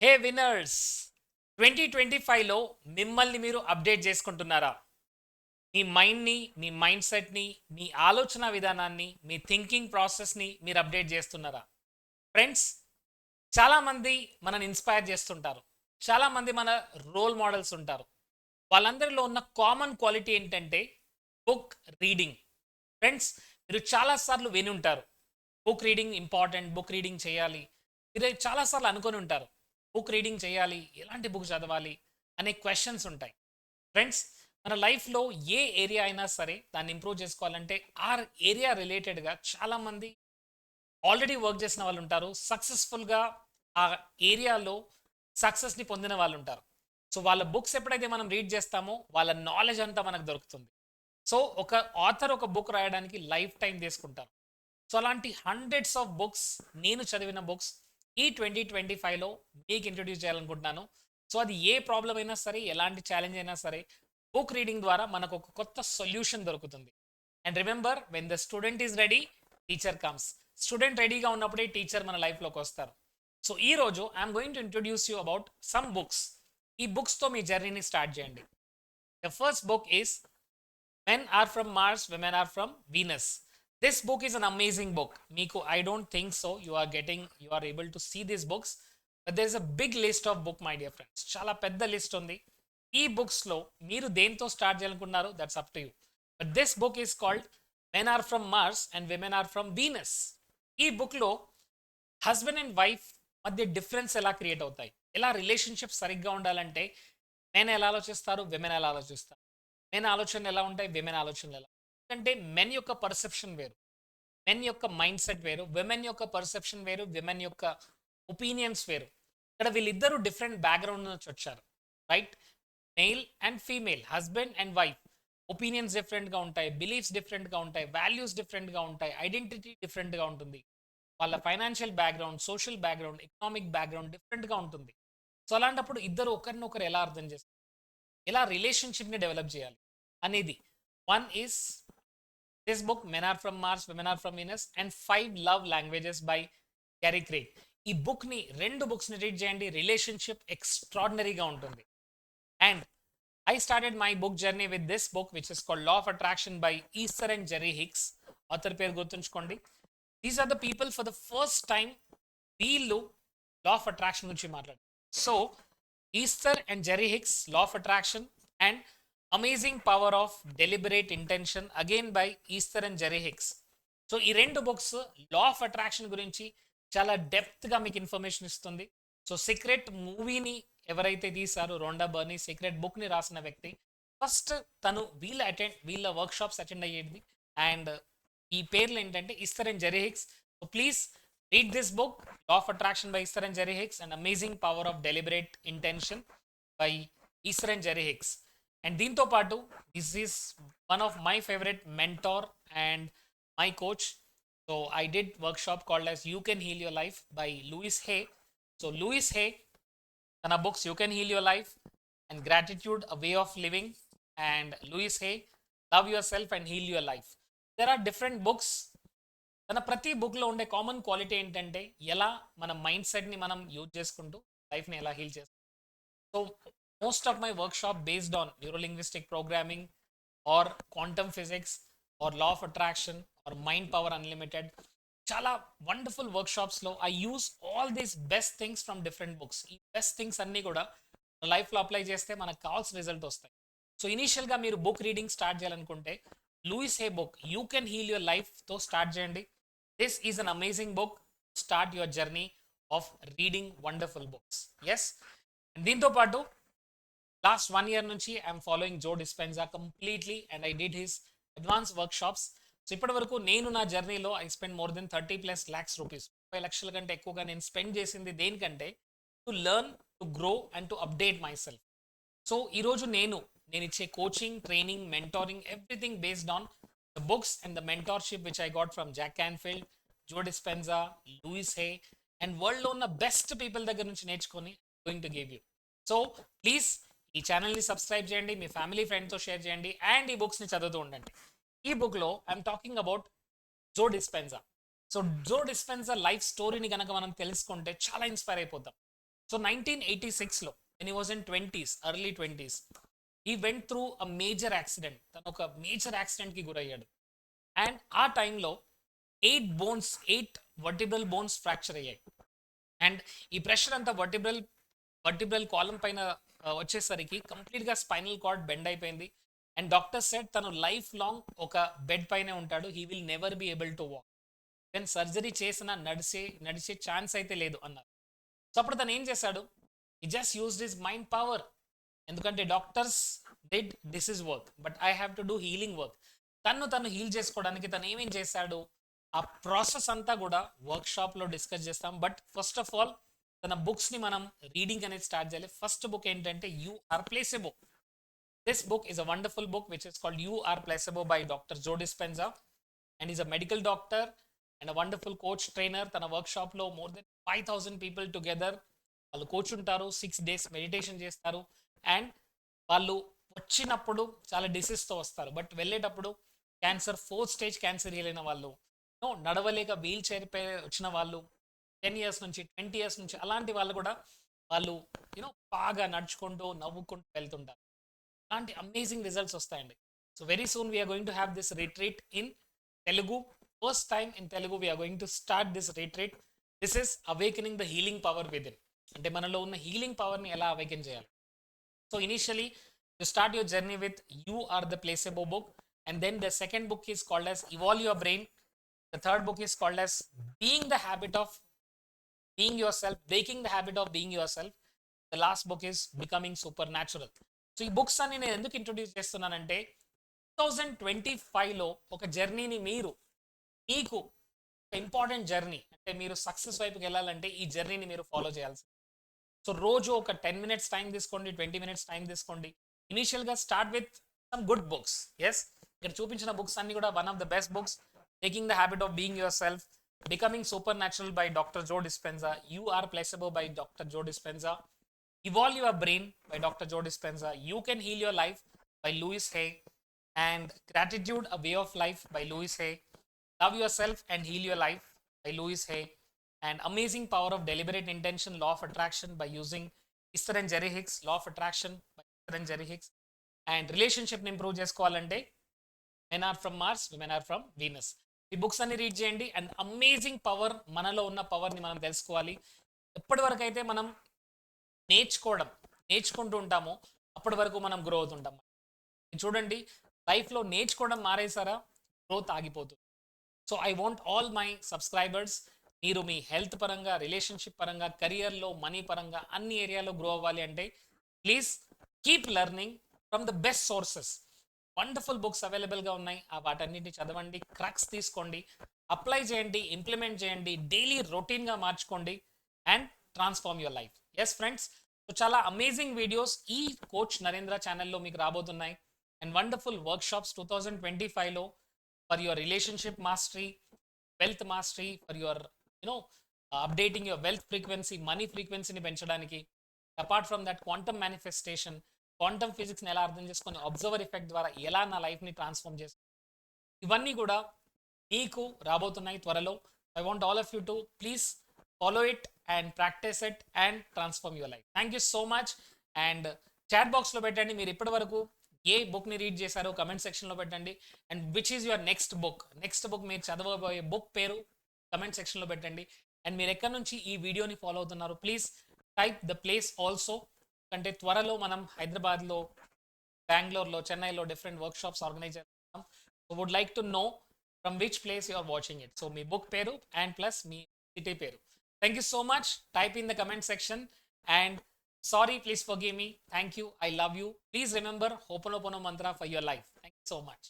హే winners 2025లో మిమ్మల్ని మీరు update చేసుకుంటున్నారా? మీ మైండ్‌ని, మీ మైండ్ సెట్‌ని, మీ ఆలోచన విధానాన్ని, మీ థింకింగ్ ప్రాసెస్‌ని మీరు అప్డేట్ చేస్తున్నారా? ఫ్రెండ్స్, చాలామంది మనల్ని ఇన్‌స్పైర్ చేస్తుంటారు. చాలామంది మన రోల్ మోడల్స్ ఉంటారు. వాళ్ళందరిలో ఉన్న కామన్ క్వాలిటీ ఏంటంటే బుక్ రీడింగ్. ఫ్రెండ్స్, మీరు చాలా సార్లు వినుంటారు. Book reading important, book reading చేయాలి. మీరు చాలా సార్లు అనుకొని ఉంటారు. బుక్ రీడింగ్ చేయాలి, ఎలాంటి బుక్ చదవాలి అనే క్వెషన్స్ ఉంటాయి. ఫ్రెండ్స్, మన లైఫ్‌లో ఏ ఏరియా అయినా సరే దాన్ని ఇంప్రూవ్ చేసుకోవాలంటే ఆ ఏరియా రిలేటెడ్‌గా చాలామంది ఆల్రెడీ వర్క్ చేసిన వాళ్ళు ఉంటారు. సక్సెస్‌ఫుల్‌గా ఆ ఏరియాలో సక్సెస్‌ని పొందిన వాళ్ళు ఉంటారు. సో, వాళ్ళ బుక్స్ ఎప్పుడైతే మనం రీడ్ చేస్తామో వాళ్ళ నాలెడ్జ్ అంతా మనకు దొరుకుతుంది. సో, ఒక ఆథర్ ఒక బుక్ రాయడానికి లైఫ్ టైమ్ తీసుకుంటారు. సో, అలాంటి హండ్రెడ్స్ ఆఫ్ బుక్స్ నేను చదివిన బుక్స్ ఈ 2025లో మీకు ఇంట్రొడ్యూస్ చేయాలనుకుంటున్నాను. సో, అది ఏ ప్రాబ్లమ్ అయినా సరే, ఎలాంటి ఛాలెంజ్ అయినా సరే, బుక్ రీడింగ్ ద్వారా మనకు ఒక కొత్త సొల్యూషన్ దొరుకుతుంది. And remember, when the student is ready, teacher comes. Student రెడీగా ఉన్నప్పుడే టీచర్ మన లైఫ్లోకి వస్తారు. సో, ఈ రోజు I'm going to introduce you about some books. ఈ బుక్స్తో మీ జర్నీని స్టార్ట్ చేయండి. The first book is Men are from Mars, women are from Venus. This book is an amazing book. Meeku, I don't think so. You are able to see these books. But there's a big list of book, my dear friends. Chala pedda list ఉంది. ఈ books లో మీరు దేంతో start చేయాలనుకున్నారు, that's up to you. But this book is called men are from Mars and women are from Venus. ఈ book లో husband and wife మధ్య difference ఎలా క్రియేట్ అవుతాయి, ఎలా రిలేషన్షిప్ సరిగ్గా ఉండాలంటే మెన్ ఎలా ఆలోచిస్తారు, విమెన్ ఎలా ఆలోచిస్తారు, మెన్ ఆలోచనలు ఎలా ఉంటాయి, విమెన్ ఆలోచనలు ఎలా. ఎందుకంటే మెన్ యొక్క పర్సెప్షన్ వేరు, మెన్ యొక్క మైండ్ సెట్ వేరు, విమెన్ యొక్క పర్సెప్షన్ వేరు, విమెన్ యొక్క ఒపీనియన్స్ వేరు. ఇక్కడ వీళ్ళిద్దరూ డిఫరెంట్ బ్యాక్గ్రౌండ్ నుంచి వచ్చారు, right? Male and female, husband and wife, opinions డిఫరెంట్గా ఉంటాయి, బిలీఫ్స్ డిఫరెంట్గా ఉంటాయి, వాల్యూస్ డిఫరెంట్గా ఉంటాయి, ఐడెంటిటీ డిఫరెంట్గా ఉంటుంది. వాళ్ళ financial background, social background, economic background డిఫరెంట్గా ఉంటుంది. సో అలాంటప్పుడు ఇద్దరు ఒకరినొకరు ఎలా అర్థం చేస్తారు, ఎలా రిలేషన్షిప్ని డెవలప్ చేయాలి అనేది. One is this book men are from Mars women are from Venus and 5 love languages by Carrie Craig. ఈ బుక్ని, రెండు బుక్స్ని రీడ్ చేయండి, రిలేషన్షిప్ ఎక్స్ట్రాడినరీగా ఉంటుంది. And I started my book journey with this book, which is called Law of Attraction by Easter and Jerry Hicks. Author పేరు గుర్తుంచుకోండి. These are the people for the first time వీళ్ళు law of attraction గురించి మాట్లాడారు. So Esther and Jerry Hicks, law of attraction, and amazing power of deliberate intention, again by Esther and Jerry Hicks. So ఈ రెండు books law of attraction గురించి చాలా డెప్త్గా మీకు information ఇస్తుంది. సో సీక్రెట్ మూవీని ఎవరైతే తీశారో, రోండా బర్నీ సీక్రెట్ బుక్ని రాసిన వ్యక్తి, ఫస్ట్ తను వీళ్ళ వర్క్షాప్స్ అటెండ్ అయ్యేది. అండ్ ఈ పేర్లు ఏంటంటే Esther and Jerry Hicks. So please read this book, law of attraction by Esther and Jerry Hicks, and amazing power of deliberate intention by Esther and Jerry Hicks. And దీంతో పాటు this is one of my favourite mentor and my coach. So I did workshop called as you can heal your life by Louise Hay. So Louise Hay తన books you can heal your life and gratitude a way of living, and Louise Hay love your self and heal your life. There are different books. తన ప్రతి బుక్లో ఉండే common quality ఏంటంటే ఎలా మన mind సెట్ని మనం యూజ్ చేసుకుంటూ లైఫ్ని ఎలా హీల్ చేస్తాం. So most of my workshop based on neurolinguistic programming or quantum physics or law of attraction or mind power unlimited. చాలా వండర్ఫుల్ వర్క్షాప్స్లో I use all these best things from different books. ఈ best things అన్నీ కూడా లైఫ్లో apply చేస్తే మనకు కావాల్సిన result వస్తాయి. సో ఇనీషియల్గా మీరు బుక్ రీడింగ్ స్టార్ట్ చేయాలనుకుంటే Louise Hay book you can heal your లైఫ్తో స్టార్ట్ చేయండి. This is an amazing book, start your journey of reading wonderful books. Yes, దీంతో పాటు లాస్ట్ 1 year నుంచి I'm following Joe Dispenza completely and I did his advance workshops. So ఇప్పటి వరకు నేను నా జర్నీలో I spend more than 30+ lakhs rupees. 30 లక్షల కంటే ఎక్కువగా నేను స్పెండ్ చేసింది దేనికంటే to learn, to grow and to update my self. So ఈరోజు నేను ఇచ్చే coaching, training, mentoring, everything based on the books and the mentorship which I got from Jack Canfield, Joe Dispenza, Louise Hay and వరల్డ్లో ఉన్న best people దగ్గర నుంచి నేర్చుకొని going to give you. So please ఈ ఛానల్ని సబ్స్క్రైబ్ చేయండి, మీ family ఫ్రెండ్తో షేర్ చేయండి, అండ్ ఈ బుక్స్ని చదువుతూ ఉండండి. ఈ బుక్లో I'm talking about Joe Dispenza. So Joe డిస్పెన్జా life స్టోరీని కనుక మనం తెలుసుకుంటే చాలా ఇన్స్పైర్ అయిపోతాం. సో 1986లో when he was in 20s, early 20s, he went through a major accident. తను ఒక మేజర్ యాక్సిడెంట్కి గురయ్యాడు. అండ్ ఆ టైంలో 8 వర్టిబ్రల్ బోన్స్ ఫ్రాక్చర్ అయ్యాయి. అండ్ ఈ ప్రెషర్ అంతా వర్టిబ్రల్ కాలం పైన వచ్చేసరికి కంప్లీట్గా స్పైనల్ కార్డ్ బెండ్ అయిపోయింది. అండ్ డాక్టర్ సెడ్ తను లైఫ్ లాంగ్ ఒక బెడ్ పైనే ఉంటాడు. He will never be able to walk. Then surgery చేసిన నడిచే ఛాన్స్ అయితే లేదు అన్నారు. సో అప్పుడు తను ఏం చేశాడు? He just used his mind power. ఎందుకంటే doctors did disease work, but I have to do healing work. తను హీల్ చేసుకోవడానికి తను ఏమేం చేశాడు, ఆ ప్రాసెస్ అంతా కూడా వర్క్ షాప్లో డిస్కస్ చేస్తాం. బట్ ఫస్ట్ ఆఫ్ ఆల్ తన బుక్స్ని మనం రీడింగ్ అనేది స్టార్ట్ చేయాలి. ఫస్ట్ బుక్ ఏంటంటే you are placebo. This book is a wonderful book which is called you are placebo by doctor Joe Dispenza. And is a medical doctor and a wonderful coach trainer. తన work షాప్లో more than 5,000 people together. వాళ్ళు కూర్చుంటారు, 6 days meditation చేస్తారు. And వాళ్ళు వచ్చినప్పుడు చాలా డిసీజ్తో వస్తారు, but వెళ్ళేటప్పుడు cancer 4th stage cancer heal అయిన వాళ్ళు, నడవలేక వీల్ చైర్ పై వచ్చిన వాళ్ళు, 10 years నుంచి 20 years నుంచి అలాంటి వాళ్ళు కూడా వాళ్ళు బాగా నడుచుకుంటూ నవ్వుకుంటూ వెళ్తుంటారు. అలాంటి అమేజింగ్ రిజల్ట్స్ వస్తాయండి. So very soon we are going to have this retreat in Telugu. First time in Telugu we are going to start this retreat. This is awakening the healing power within. అంటే మనలో ఉన్న హీలింగ్ పవర్ని ఎలా అవేకెన్ చేయాలి. So initially, you start your journey with You Are the Placebo book, and then the second book is called as Evolve Your Brain. The third book is called as Being the Habit of Being Yourself, Breaking the Habit of Being Yourself. The last book is Becoming Supernatural. So ఈ books అన్ని నేను ఎందుకు introduce చేస్తున్నానంటే 2025లో ఒక జర్నీని మీకు important journey, అంటే మీరు సక్సెస్ వైపుకి వెళ్ళాలంటే ఈ జర్నీని మీరు ఫాలో చేయాల్సి. సో రోజు ఒక 10 minutes టైం తీసుకోండి, 20 minutes టైం తీసుకోండి. ఇనీషియల్గా start with some good books. Yes, ఇక్కడ చూపించిన బుక్స్ అన్ని కూడా one of the best books. Taking the habit of being your self, becoming supernatural by doctor Joe Dispenza, you are placebo by doctor Joe Dispenza, evolve your brain by doctor Joe Dispenza, you can heal your life by Louise Hay, and gratitude a way of life by Louise Hay, love your self and heal your life by Louise Hay, and amazing power of deliberate intention, law of attraction by using Easter and Jerry Hicks, law of attraction by Easter and Jerry Hicks, and relationship ni improve chesukovalante men are from Mars, women are from Venus. ఈ books అన్ని read చేయండి. And amazing power, మనలో ఉన్న పవర్ని మనం తెలుసుకోవాలి. ఎప్పటి వరకు అయితే మనం నేర్చుకుంటూ ఉంటామో అప్పటి వరకు మనం గ్రో అవుతుంటాం. చూడండి, లైఫ్లో నేర్చుకోవడం మారేసారా, గ్రోత్ ఆగిపోతుంది. So I want all my subscribers, మీరు మీ హెల్త్ పరంగా, రిలేషన్షిప్ పరంగా, కెరియర్లో, మనీ పరంగా అన్ని ఏరియాలో గ్రో అవ్వాలి అంటే please keep learning from the best sources. Wonderful books అవైలబుల్గా ఉన్నాయి. ఆ వాటన్నిటిని చదవండి, క్రాక్స్ తీసుకోండి, అప్లై చేయండి, ఇంప్లిమెంట్ చేయండి, డైలీ రొటీన్గా మార్చుకోండి and transform your life. Yes friends, so చాలా అమేజింగ్ వీడియోస్ ఈ కోచ్ నరేంద్ర ఛానల్లో మీకు రాబోతున్నాయి. అండ్ వండర్ఫుల్ వర్క్షాప్స్ 2025లో for your relationship mastery, wealth mastery, for your updating your wealth frequency, money ఫ్రీక్వెన్సీని పెంచడానికి. Apart from that quantum manifestation, quantum ఫిజిక్స్ని ఎలా అర్థం చేసుకొని అబ్జర్వర్ ఎఫెక్ట్ ద్వారా ఎలా నా లైఫ్ని ట్రాన్స్ఫార్మ్ చేస్తాను, ఇవన్నీ కూడా మీకు రాబోతున్నాయి త్వరలో. I want all of you to please follow it and practice it and transform your life. Thank you so much. And chat బాక్స్లో పెట్టండి మీరు ఇప్పటి వరకు ఏ బుక్ని రీడ్ చేశారో కమెంట్ సెక్షన్లో పెట్టండి. And which is your next book మీరు చదవబోయే బుక్ పేరు కమెంట్ సెక్షన్లో పెట్టండి. అండ్ మీరు ఎక్కడి నుంచి ఈ వీడియోని ఫాలో అవుతున్నారు please type the place also. అంటే త్వరలో మనం హైదరాబాద్లో, బెంగళూరులో, చెన్నైలో డిఫరెంట్ వర్క్షాప్స్ ఆర్గనైజ్ చేస్తాం. So would like to know from which place you are watching it. So మీ బుక్ పేరు అండ్ ప్లస్ మీ సిటీ పేరు. Thank you so much. Type in the comment section. And sorry, please forgive me. Thank you. I love you. Please remember Ho'oponopono mantra for your life. Thank you so much.